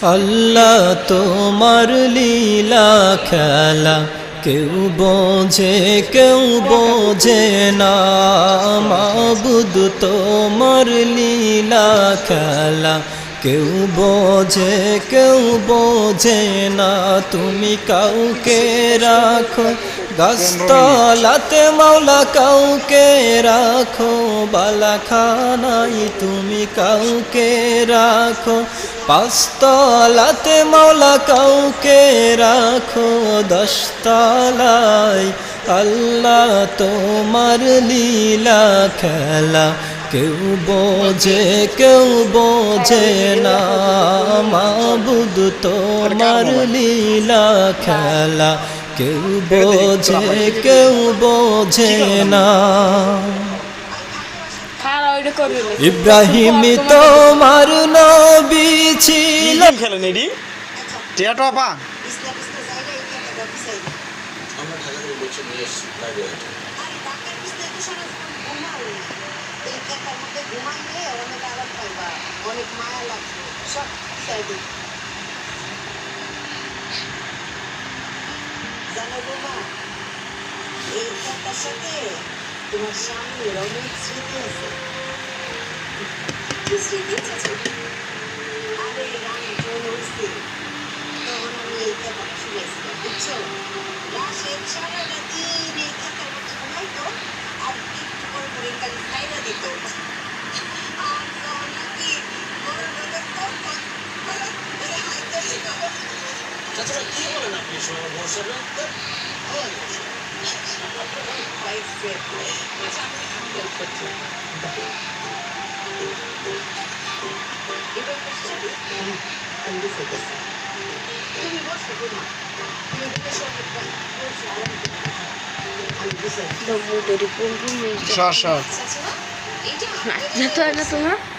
আল্লাহ তোমার লীলা খেলা কেউ বোঝে না মাবুদ তোমার লীলা খেলা কেউ বোঝে না তুমি কাউকে রাখো গাছতলাতে মাওলা কাউকে রাখো বালাখানাই তুমি কাউকে রাখো পাঁচতলাতে মাওলা কাউকে রাখো দশতলায় আল্লাহ তোমার লীলা খেলা কেউ বোঝে না মাবুদ তোমার লীলা খেলা কেউ বোঝে না ইব্রাহিম তোমার নবী ছিল খেলেন এডি টিয়াটো আপা অনেক মায়া লাগবে সব জানো বোমা এই কথার সাথে তোমার স্বামীর অনেক স্মৃতি আছে। কি স্মৃতি আছে? আরে আমি ফোন হয়েছি তখন আমি এই কথাটা শুনেছিলাম বুঝছো রাশেদ সারাটা দিন এই কথার মধ্যে ঘুমাইতো আর একটু করে করে খালি খাইরা দিত আর নাকি কি বলেন আপনি সময় বর্ষা সর সর না তো না তোমার